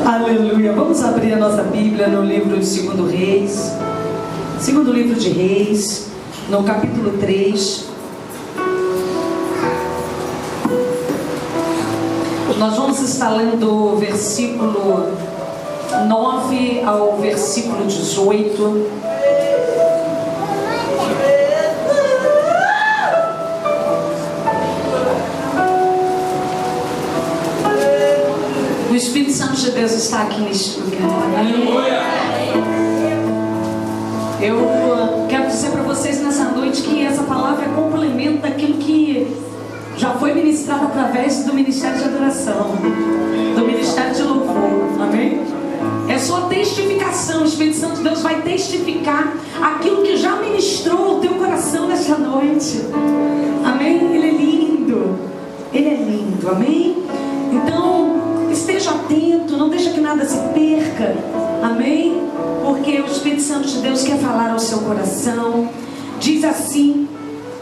Aleluia. Vamos abrir a nossa Bíblia no livro de Segundo Reis, segundo livro de Reis, no capítulo 3. Nós vamos estar lendo o versículo 9 ao versículo 18. O Espírito Santo de Deus está aqui neste lugar. Eu quero dizer para vocês nessa noite que essa palavra complementa aquilo que já foi ministrado através do Ministério de Adoração, do Ministério de Louvor. Amém? É só testificação. O Espírito Santo de Deus vai testificar aquilo que já ministrou ao teu coração nesta noite. Amém? Ele é lindo. Ele é lindo. Amém? Então, esteja atento, não deixa que nada se perca. Amém? Porque o Espírito Santo de Deus quer falar ao seu coração. Diz assim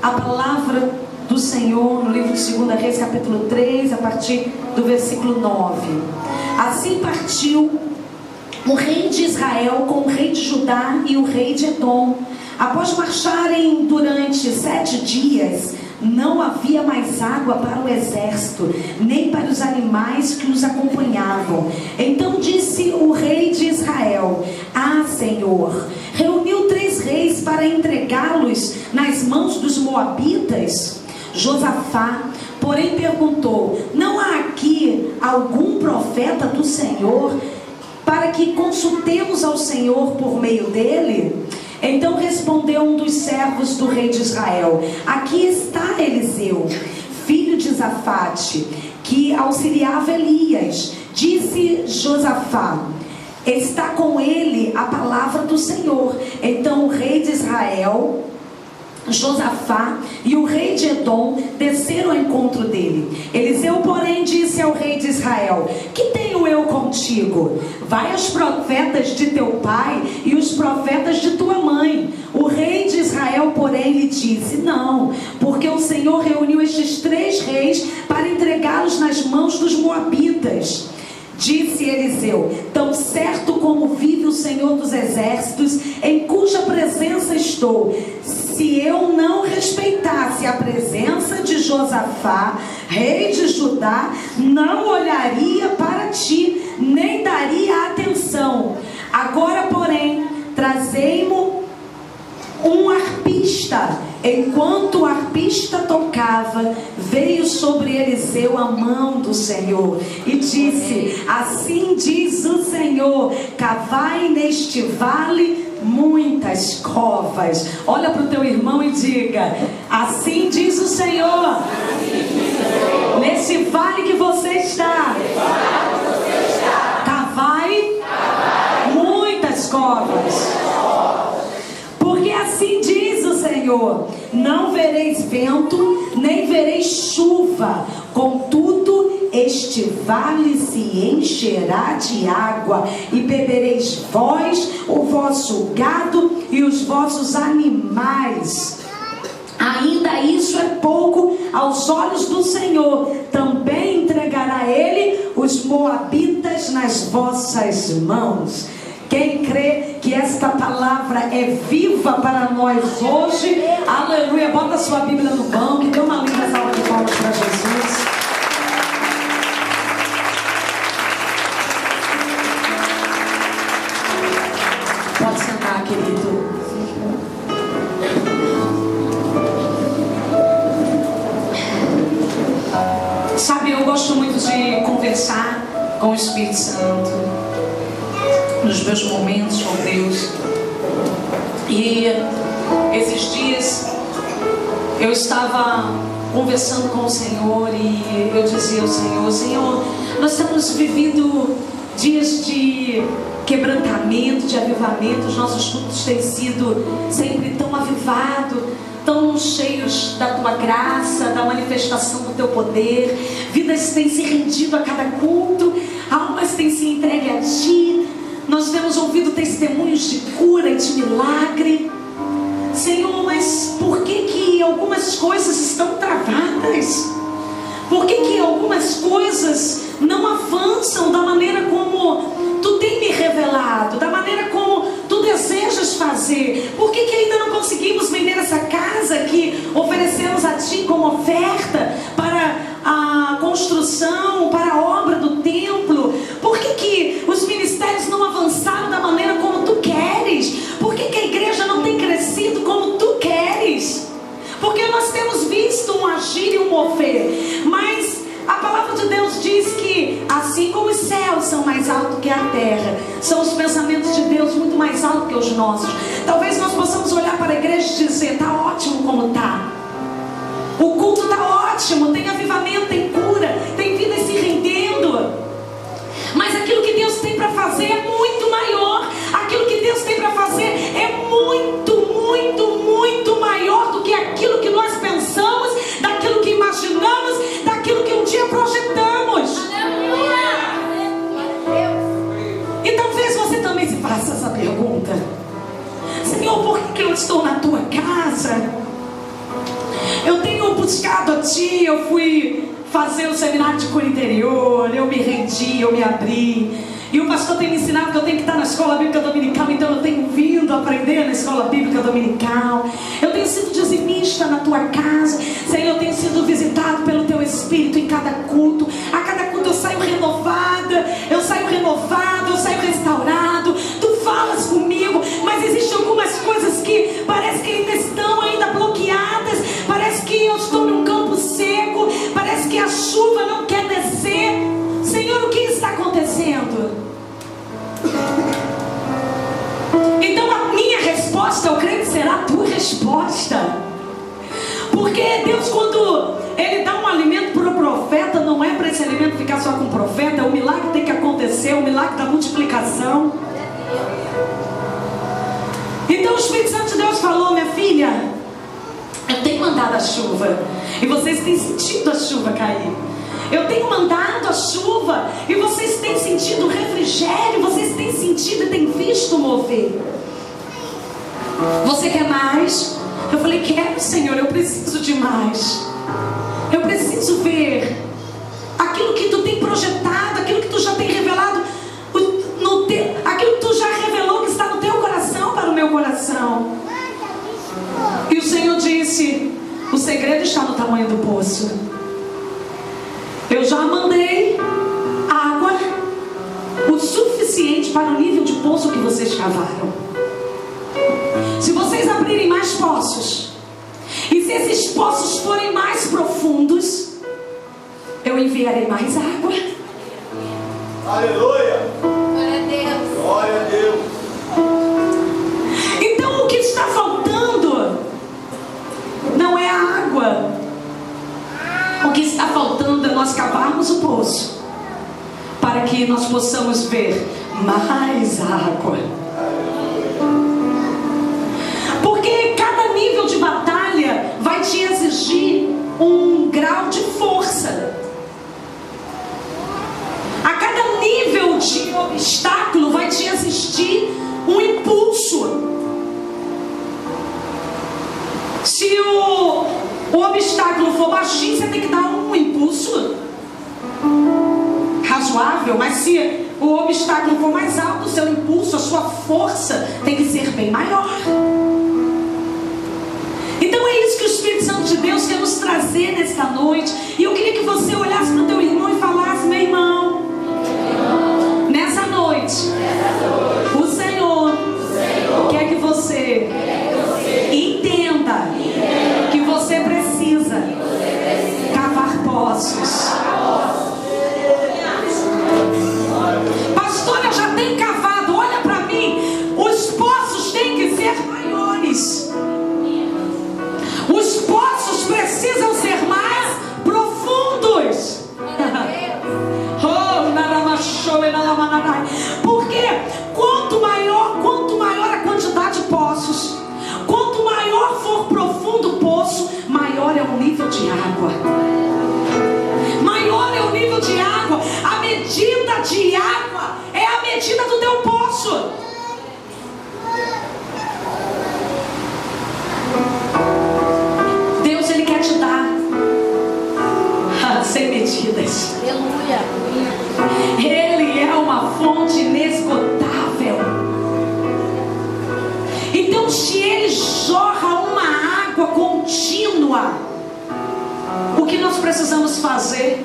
a palavra do Senhor no livro de 2 Reis, capítulo 3, a partir do versículo 9. Assim partiu o rei de Israel com o rei de Judá e o rei de Edom. Após marcharem durante 7 dias, não havia mais água para o exército, nem para os animais que os acompanhavam. Então disse o rei de Israel: Ah, Senhor, reuniu 3 reis para entregá-los nas mãos dos moabitas? Josafá, porém, perguntou: Não há aqui algum profeta do Senhor para que consultemos ao Senhor por meio dele? Então respondeu um dos servos do rei de Israel: Aqui está Eliseu, filho de Safate, que auxiliava Elias. Disse Josafá: Está com ele a palavra do Senhor. Então o rei de Israel, Josafá e o rei de Edom desceram ao encontro dele. Eliseu, porém, disse ao rei de Israel: Que tenho eu contigo? Vai aos profetas de teu pai e os profetas de tua mãe. O rei de Israel, porém, lhe disse: Não, porque o Senhor reuniu estes 3 reis para entregá-los nas mãos dos moabitas. Disse Eliseu: Tão certo como vive o Senhor dos exércitos, em cuja presença estou, se eu não respeitasse a presença de Josafá, rei de Judá, não olharia para ti, nem daria atenção. Agora, porém, trazei-mo um arpista. Enquanto o arpista tocava, veio sobre Eliseu a mão do Senhor e disse: Assim diz o Senhor: Cavai neste vale muitas covas. Olha para o teu irmão e diga: Assim diz o Senhor, nesse vale que você está, cavai muitas covas. Porque assim diz o Senhor: Não vereis vento, nem vereis chuva, contudo este vale se encherá de água, e bebereis vós, o vosso gado e os vossos animais. Ainda isso é pouco aos olhos do Senhor. Também entregará ele os moabitas nas vossas mãos. Quem crê que esta palavra é viva para nós hoje, aleluia, bota a sua Bíblia no banco e dê uma linda salva de palmas para Jesus. Pode sentar, querido. Sabe, eu gosto muito de conversar com o Espírito Santo nos meus momentos com Deus. E esses dias eu estava conversando com o Senhor e eu dizia ao Senhor: Senhor, nós temos vivido dias de quebrantamento, de avivamento. Os nossos cultos têm sido sempre tão avivados, tão cheios da tua graça, da manifestação do teu poder. Vidas têm se rendido a cada culto, almas têm se entregue a ti. Nós temos ouvido testemunhos de cura e de milagre. Senhor, mas por que algumas coisas estão travadas? Por que algumas coisas não avançam da maneira como fazer? Por que ainda não conseguimos vender essa casa que oferecemos a Ti como oferta para a construção, para a obra do templo? Por que os ministérios não avançaram da maneira como Tu queres? Por que a igreja não tem crescido como Tu queres? Porque nós temos visto um agir e um mover, mas a palavra de Deus diz que assim como os céus são mais altos que a terra, são os pensamentos de Deus muito mais altos que os nossos. Talvez nós possamos olhar para a igreja e dizer: está ótimo como está, o culto está ótimo, tem avivamento, tem cura, tem vida se rendendo, mas aquilo que Deus tem para fazer é muito maior. Aquilo que Deus tem para fazer é muito, muito, muito maior do que aquilo que nós pensamos, daquilo que imaginamos, daquilo que um dia projetamos. E talvez você também se faça essa pergunta: Senhor, por que eu estou na Tua casa? Eu tenho buscado a Ti, eu fui fazer o seminário de cura interior, eu me rendi, eu me abri. E o pastor tem me ensinado que eu tenho que estar na escola bíblica dominical, então eu tenho vindo aprender na escola bíblica dominical. Eu tenho sido dizimista na Tua casa, Senhor, eu tenho sido visitado pelo Teu Espírito em cada culto. A cada culto eu saio renovada, eu saio restaurado. Tu falas comigo, mas existem algumas coisas que parece que ainda estão bloqueadas. Parece que eu estou num campo seco, parece que a chuva não quer descer. Senhor, o que está acontecendo? Então a minha resposta, eu creio que será a tua resposta. Porque Deus, quando Ele dá um alimento para o profeta, não é para esse alimento ficar só com o profeta. O milagre tem que acontecer, o milagre da multiplicação. Então o Espírito Santo de Deus falou: minha filha, eu tenho mandado a chuva, e vocês têm sentido a chuva cair. Eu tenho mandado a chuva, e vocês têm sentido refrigério, vocês têm sentido e têm visto mover. Você quer mais? Eu falei: quero, Senhor, eu preciso de mais. Eu preciso ver aquilo que Tu tem projetado, aquilo que Tu já tem revelado, aquilo que Tu já revelou que está no Teu coração para o meu coração. E o Senhor disse: o segredo está no tamanho do poço. Eu já mandei água o suficiente para o nível de poço que vocês cavaram. Se vocês abrirem mais poços, e se esses poços forem mais profundos, eu enviarei mais água. Aleluia! Glória a Deus! Glória a Deus! Então o que está faltando não é a água. O que está faltando é nós cavarmos o poço, para que nós possamos ver mais água. Porque cada nível de batalha vai te exigir um grau de força. A cada nível de obstáculo vai te exigir um impulso. Se o obstáculo for baixinho, você tem que dar um impulso razoável. Mas se o obstáculo for mais alto, o seu impulso, a sua força tem que ser bem maior. Então é isso que o Espírito Santo de Deus quer nos trazer nesta noite. E eu queria que você olhasse para o teu irmão e falasse: meu irmão, nessa noite o Senhor quer que você entenda que você precisa cavar poços. Pastora, já tem cavado, olha para mim. Os poços têm que ser maiores. Os poços precisam ser mais profundos. Porque quanto maior a quantidade de poços, quanto maior for profundo o poço, maior é o nível de água. Maior é o nível de água. A medida de água é a medida do teu poço. Deus, Ele quer te dar sem medidas. Aleluia! Ele é uma fonte fazer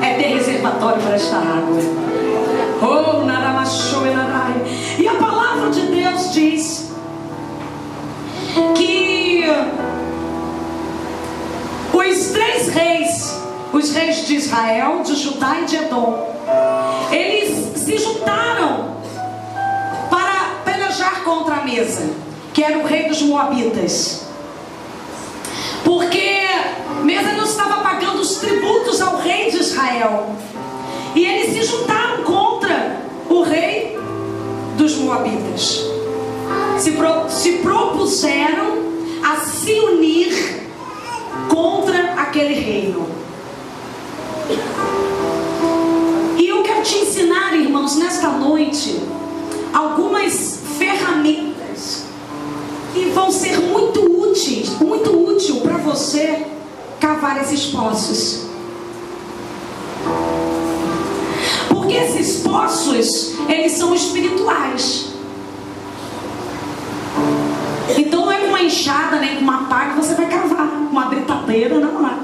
é ter reservatório para esta água. Oh, naramachou e narai. E a palavra de Deus diz que os 3 reis, os reis de Israel, de Judá e de Edom, eles se juntaram para pelejar contra a Mesa, que era o rei dos Moabitas, porque Mesa não estava pagando os tributos ao rei de Israel, e eles se juntaram contra o rei dos Moabitas, se propuseram a se unir contra aquele reino. E eu quero te ensinar, irmãos, nesta noite, algumas ferramentas que vão ser muito útil para você cavar esses poços. Porque esses poços, eles são espirituais. Então não é com uma enxada, nem com uma pá que você vai cavar, uma britadeira, não é.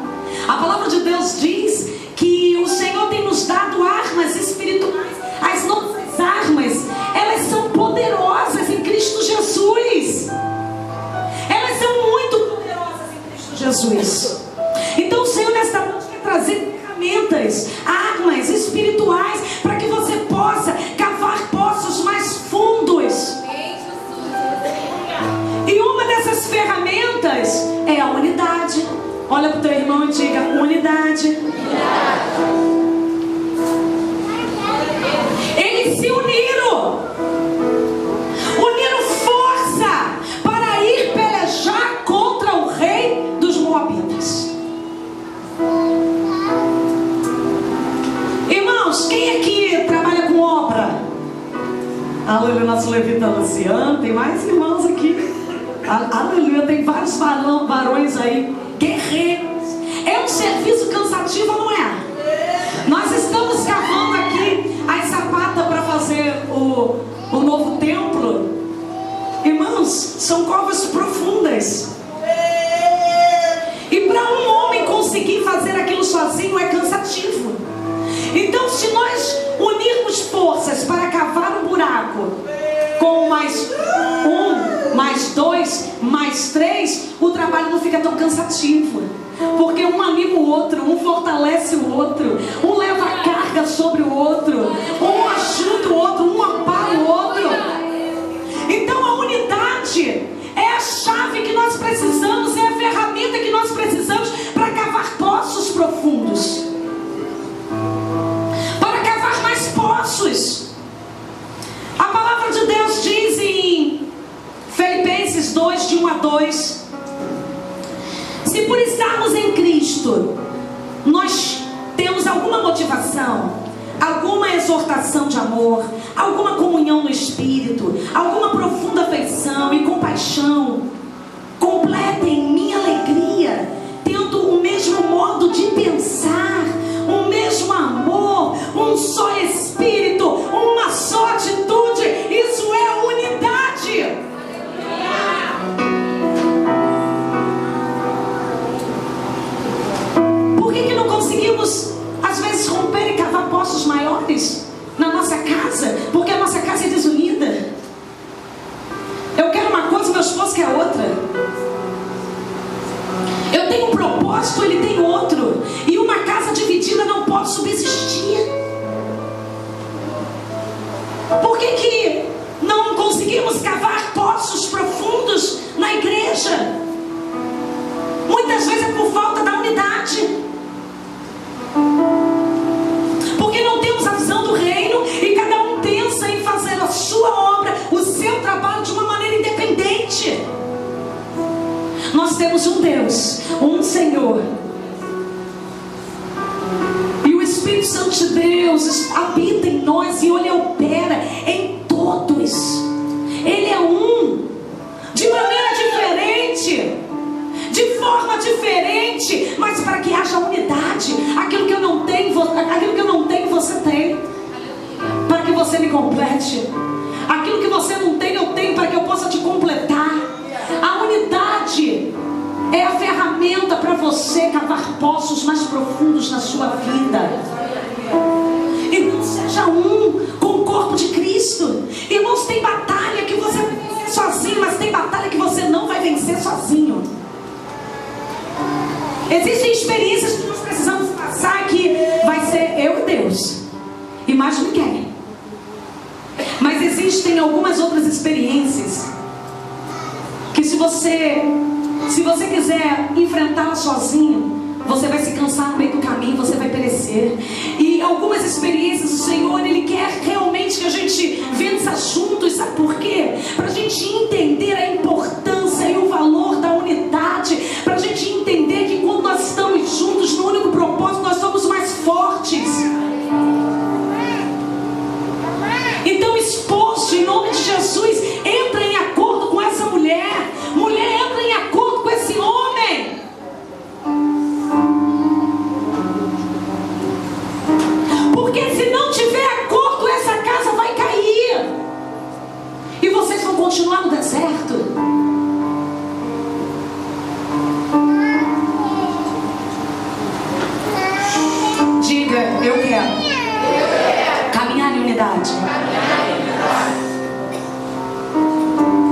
A palavra de Deus diz que o Senhor tem nos dado armas espirituais. As nossas armas, elas são poderosas em Cristo Jesus. Elas são muito poderosas em Cristo Jesus. Então o Senhor nesta noite quer trazer ferramentas, armas espirituais, para que você possa cavar poços mais fundos. E uma dessas ferramentas é a unidade. Olha para o teu irmão e diga: unidade. Eles se uniram força para ir pelejar contra o rei dos Moabitas. Irmãos, quem aqui trabalha com obra? Aleluia, nosso levita Luciano. Tem mais irmãos aqui. Aleluia, tem vários varões aí, guerreiros. É um serviço cansativo, não é? Nós estamos cavando aqui as sapatas para fazer o novo templo. Irmãos, são covas profundas. E para um homem conseguir fazer aquilo sozinho é cansativo. Então, se nós unirmos forças para cavar um buraco com mais 1, mais 2, mais 3, o trabalho não fica tão cansativo. Porque um anima o outro, um fortalece o outro, um leva a carga sobre o outro, um ajuda o outro, um ampara o outro. Então a unidade é a chave que nós precisamos, é a ferramenta que nós precisamos para cavar poços profundos, para cavar mais poços. A palavra de Deus diz em Filipenses 2, de 1 a 2: se por estarmos em Cristo, nós temos alguma motivação, alguma exortação de amor, alguma comunhão no Espírito, alguma profunda afeição e compaixão, completem minha alegria, tendo o mesmo modo de pensar, o mesmo amor, um só Espírito, uma só atitude. Isso é unidade. Por que não conseguimos, às vezes, romper e cavar poços maiores na nossa casa? Porque a nossa casa é desunida. Eu quero uma coisa, meu esposo quer outra. Eu tenho um propósito, ele tem outro. E uma casa dividida não pode subsistir. Por que não conseguimos cavar poços profundos na igreja? Muitas vezes é por falta da unidade. Porque não temos a visão do reino e cada um pensa em fazer a sua obra, o seu trabalho de uma maneira independente. Nós temos um Deus, um Senhor, e o Espírito Santo de Deus habita em nós e Ele opera em todos. Ele é um, de maneira diferente, de forma diferente, mas para que haja unidade. Aquilo que eu não tenho, você tem, para que você me complete. Aquilo que você não tem, eu tenho, para que eu possa te completar. A unidade é a ferramenta ferramenta para você cavar poços mais profundos na sua vida. Então seja um com o corpo de Cristo. Irmãos, tem batalha que você vai vencer sozinho, mas tem batalha que você não vai vencer sozinho. Existem experiências que nós precisamos passar que vai ser eu e Deus, e mais ninguém. Mas existem algumas outras experiências que se você quiser enfrentá-la sozinho, você vai se cansar no meio do caminho, você vai perecer. E algumas experiências, o Senhor, Ele quer realmente que a gente vença juntos. Sabe por quê? Para a gente entender a importância e o valor da unidade. Para a gente entender que quando nós estamos juntos no único propósito, nós somos mais fortes. Então, esposo, em nome de Jesus, entra em acordo com essa mulher. Mulher, entra em acordo com esse homem. Porque se não tiver acordo, essa casa vai cair. E vocês vão continuar no deserto. Diga, eu quero caminhar em unidade.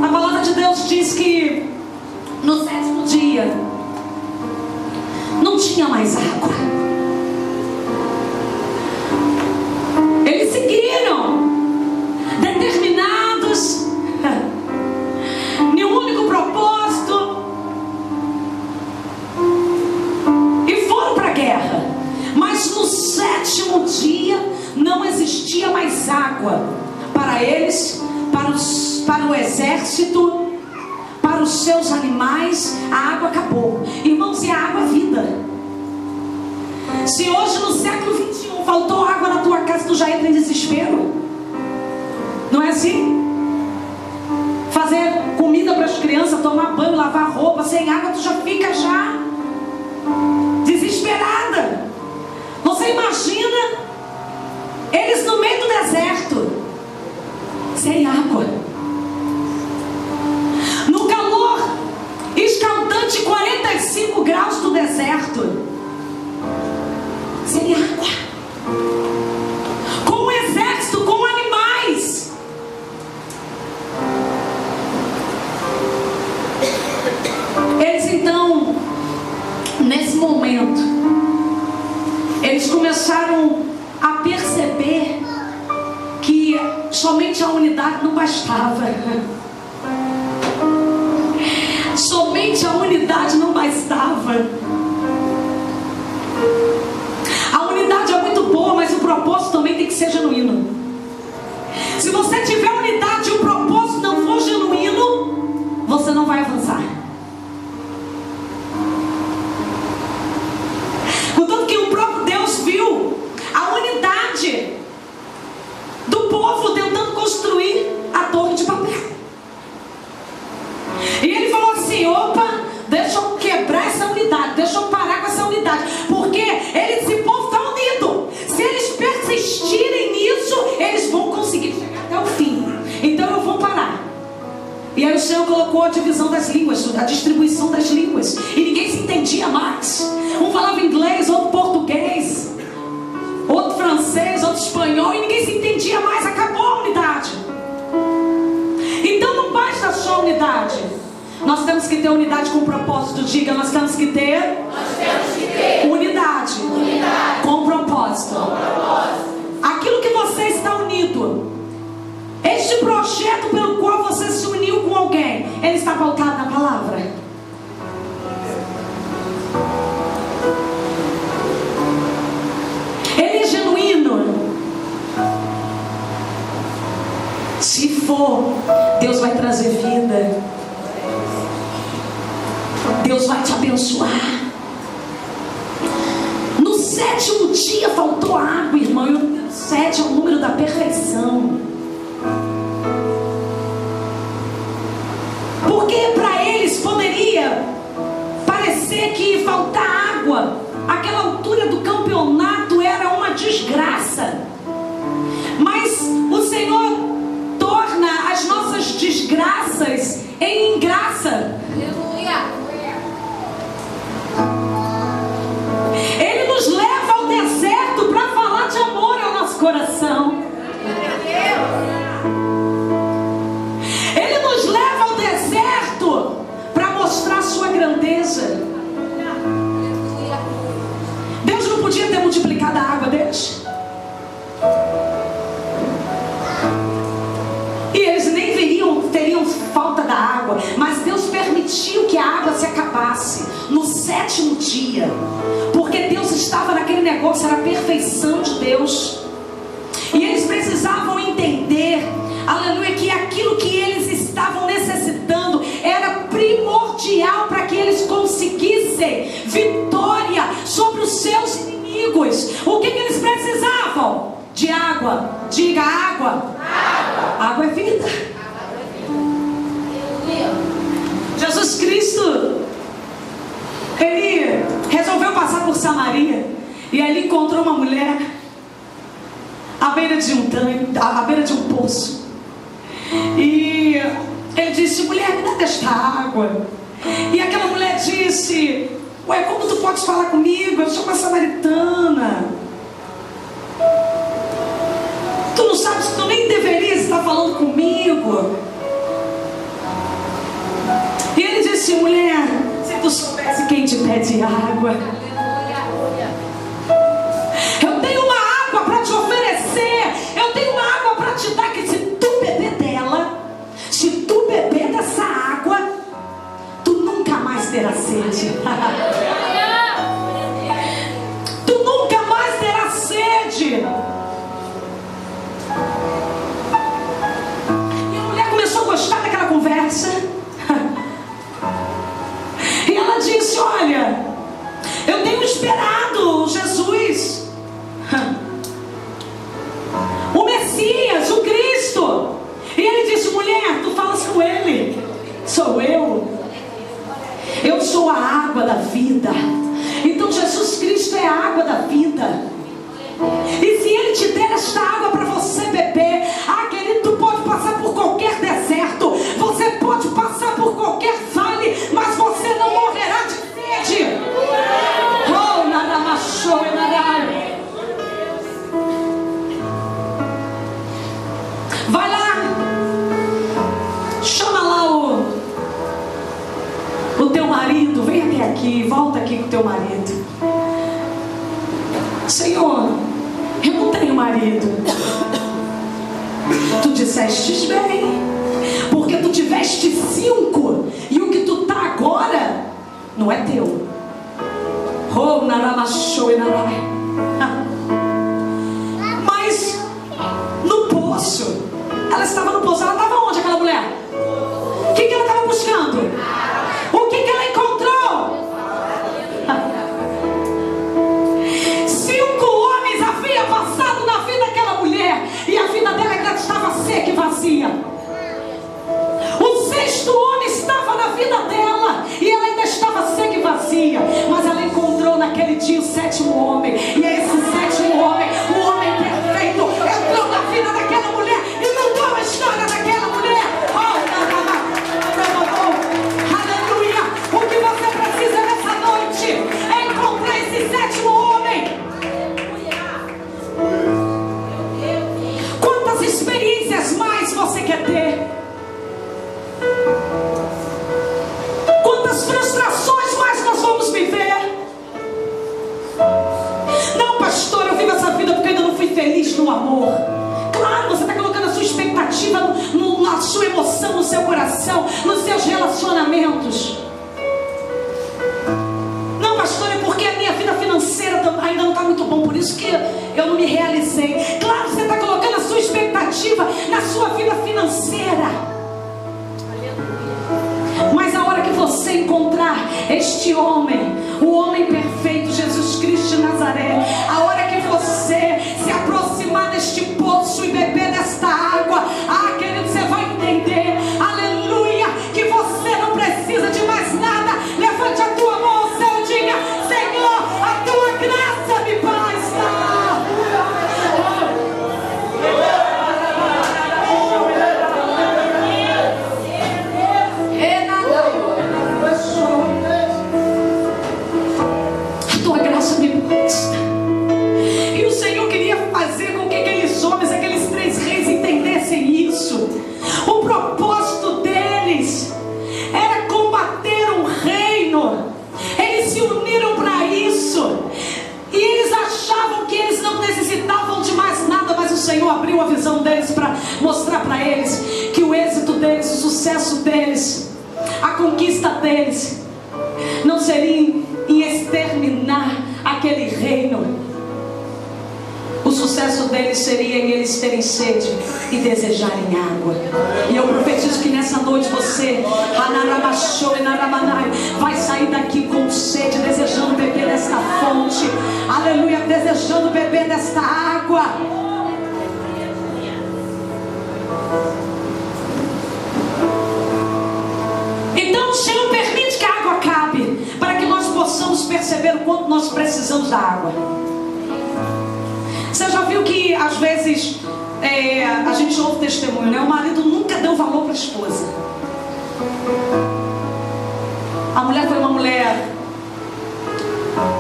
A palavra de Deus diz que no 7º dia não tinha mais água. Eles seguiram determinados em um único propósito e foram para a guerra. Mas no 7º dia não existia mais água para eles, para o exército, para os seus animais. A água acabou. Irmãos, e a água é vida. Se hoje no século 21 faltou água na tua casa, tu já entra em desespero. Não é assim? Fazer comida para as crianças, tomar banho, lavar roupa, sem água tu já fica desesperada. Você imagina eles no meio do deserto, sem água, no calor escaldante, 45 graus do deserto, sem água, com um exército, com animais. Eles então, nesse momento, eles começaram a perceber que somente a unidade não bastava. Somente a unidade não bastava. A unidade é muito boa, mas o propósito também tem que ser genuíno. Se você tiver unidade e o propósito não for genuíno, você não vai avançar. Contanto que o próprio Deus viu a unidade do povo tentando construir a torre de papel. E ele falou assim: opa, deixa eu quebrar essa unidade, deixa eu parar com essa unidade, porque esse povo está unido. Se eles persistirem nisso, eles vão conseguir chegar até o fim. Então eu vou parar. E aí o Senhor colocou a divisão das línguas, a distribuição das línguas, e ninguém se entendia mais. Um falava inglês, outro português, outro francês, outro espanhol, e ninguém se entendia mais. Acabou a unidade. Então não basta só a unidade. Nós temos que ter unidade com propósito. Diga, nós temos que ter unidade com propósito. Aquilo que você está unido, este projeto pelo qual você se uniu com alguém, ele está pautado na palavra. Ele é genuíno. Se for, Deus vai trazer vida. Deus vai te abençoar. No 7º dia faltou água, irmão. E o número 7 é o número da perfeição. Porque para eles poderia parecer que faltar água, aquela altura do campeonato, era uma desgraça. Mas o Senhor torna as nossas desgraças em graça. Aleluia. coração. Ele nos leva ao deserto para mostrar a sua grandeza. Deus não podia ter multiplicado a água deles? E eles nem teriam falta da água, mas Deus permitiu que a água se acabasse no 7º dia, porque Deus estava naquele negócio, era a perfeição de Deus. E eles precisavam entender, aleluia, que aquilo que eles estavam necessitando era primordial para que eles conseguissem vitória sobre os seus inimigos. O que eles precisavam? De água. Diga: água. Água é vida. Jesus Cristo, ele resolveu passar por Samaria, e ali encontrou uma mulher à beira de um tanque, à beira de um poço. E ele disse: mulher, me dá desta água. E aquela mulher disse: ué, como tu podes falar comigo? Eu sou uma samaritana. Tu não sabes que tu nem deverias estar falando comigo. E ele disse: mulher, se tu soubesse quem te pede água, eu tenho uma água para te oferecer, eu tenho uma água para te dar, que se tu beber dela, se tu beber dessa água, tu nunca mais terás sede. Tu nunca mais terás sede. E a mulher começou a gostar daquela conversa. E ela disse: olha, eu tenho esperado Jesus, o Messias, o Cristo. E ele disse: mulher, tu falas com ele. Sou eu. Eu sou a água da vida. Então Jesus Cristo é a água da vida. E se ele te der esta água para você beber, querido, tu pode passar por qualquer deserto, você pode passar por qualquer vale, mas você não morrerá de sede. Oh, naramachou e narai. Vai lá, chama lá o teu marido, vem até aqui, volta aqui com o teu marido. Senhor, eu não tenho marido. Tu disseste bem, porque tu tiveste 5, e o que tu tá agora não é teu. Oh, naramachou e narai. Mas no poço, ela estava no poço. Ela estava onde, aquela mulher? O que ela estava buscando? O que ela encontrou? 5 homens haviam passado na vida daquela mulher, e a vida dela ainda estava seca e vazia. O 6º homem estava na vida dela, e ela ainda estava seca e vazia. Mas ela encontrou naquele dia o 7º homem, e é esse 7º homem, o homem perfeito, entrou na vida daquela mulher e mudou a história daquela mulher. Aleluia! O que você precisa nessa noite é encontrar esse 7º homem. Quantas experiências mais você quer ter? Quantas frustrações mais nós vamos viver? Não, pastor, eu vivo essa vida porque eu ainda não fui feliz no amor. Claro, você está colocando a sua expectativa na sua emoção, no seu coração, nos seus relacionamentos. Não, pastor, é porque a minha vida financeira ainda não está muito bom, por isso que eu não me realizei. Claro, você está colocando a sua expectativa na sua vida financeira. Mas a hora que você encontrar este homem, o homem perfeito, Jesus Cristo de Nazaré, a hora que você se aproximar deste poço e beber desta água, querido, você vai entender, aleluia, que você não precisa de mais nada. Levante a tua mão ao céu e diga: Senhor, a tua graça me basta. A tua graça me basta. Senhor abriu a visão deles para mostrar para eles que o êxito deles, o sucesso deles, a conquista deles não seria em exterminar aquele reino. O sucesso deles seria em eles terem sede e desejarem água. E eu profetizo que nessa noite você vai sair daqui com sede, desejando beber desta fonte. Aleluia, desejando beber desta água. Então o Senhor permite que a água acabe, para que nós possamos perceber o quanto nós precisamos da água. Você já viu que às vezes a gente ouve testemunho, né? O marido nunca deu valor para a esposa. A mulher foi uma mulher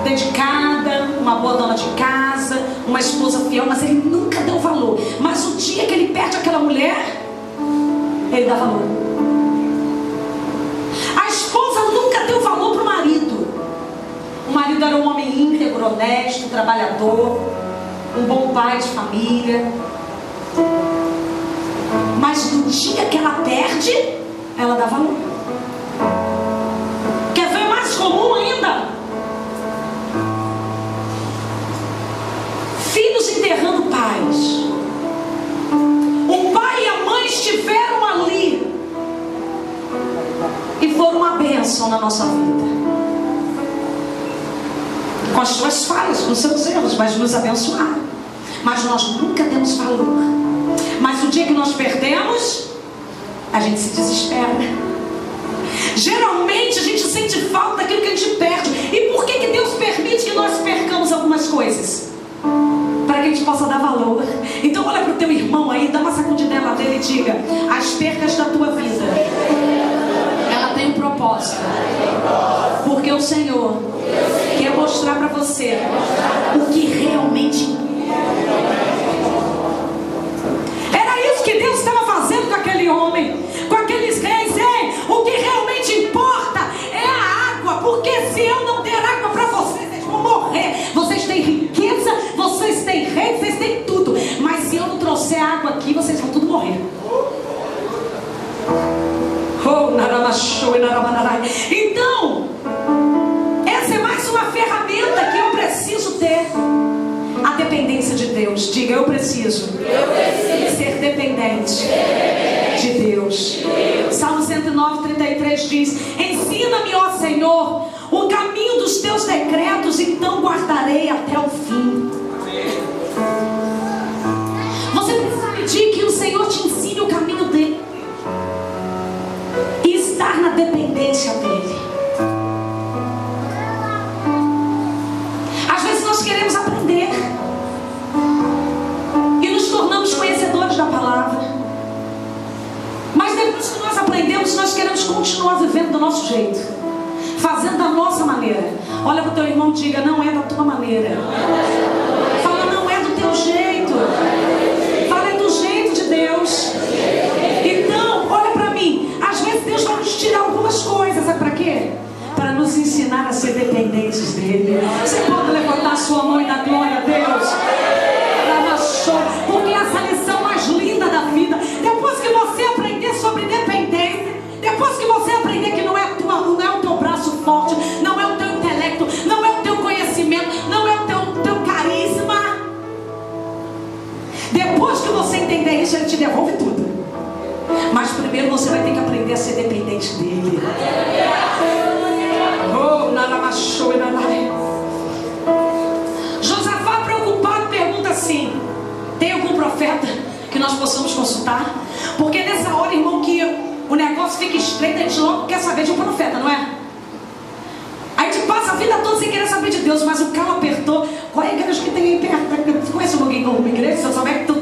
dedicada, uma boa dona de casa, uma esposa fiel, mas ele nunca deu valor. Mas o dia que ele perde aquela mulher, ele dá valor. A esposa nunca deu valor para o marido. O marido era um homem íntegro, honesto, trabalhador, um bom pai de família. Mas no dia que ela perde, ela dá valor. Quer ver mais comum ainda? Filhos enterrando pais. O pai e a mãe estiveram ali e foram uma bênção na nossa vida, com as suas falhas, com os seus erros, mas nos abençoaram. Mas nós nunca demos valor. Mas o dia que nós perdemos, a gente se desespera. Geralmente a gente sente falta daquilo que a gente perde. E por que Deus permite que nós percamos algumas coisas? Para que a gente possa dar valor. Então olha para o teu irmão aí, dá uma sacudidela dele e diga: as percas da tua vida, ela tem um propósito. Porque o Senhor quer mostrar para você o que realmente importa. Era isso que Deus estava fazendo com aquele homem, com aqueles reis. Ei, o que realmente importa é a água. Porque se eu não der água para vocês, vocês vão morrer. Vocês têm riqueza, vocês têm rei, vocês têm tudo. Mas se eu não trouxer água aqui, vocês vão tudo morrer. Então, essa é mais uma ferramenta que eu preciso ter. A dependência de Deus. Diga: eu preciso ser dependente de Deus. Salmo 109:33 diz: ensina-me, ó Senhor, o caminho dos teus decretos, então guardarei até o fim. Você precisa pedir que o Senhor te ensine o caminho dele e estar na dependência dele. Às vezes nós queremos aprender e nos tornamos conhecedores da palavra, mas depois que nós aprendemos, nós queremos continuar vivendo do nosso jeito, fazendo da nossa maneira. Olha para o teu irmão e diga: não é da tua maneira. Fala: não é do teu jeito. Fala: é do jeito de Deus. Então, olha para mim. Às vezes Deus vai nos tirar algumas coisas. Sabe para quê? Para nos ensinar a ser dependentes dele. Você pode levantar a sua mão e dar glória a Deus? Porque essa é a lição mais linda da vida. Depois que você aprender sobre dependência, depois que você aprender que não é o teu braço forte, não é o teu intelecto, não é o teu conhecimento, não é o teu carisma, depois que você entender isso, ele te devolve tudo. Mas primeiro você vai ter que aprender a ser dependente dele. Josafá, preocupado, pergunta assim: tem algum profeta que nós possamos consultar? Porque nessa hora, irmão, que o negócio fica estreito, a gente logo quer saber de um profeta, não é? A gente passa a vida toda sem querer saber de Deus, mas o calo apertou. Qual é a igreja que tem aí perto? Você conhece alguém com uma igreja? Se eu souber que tu tem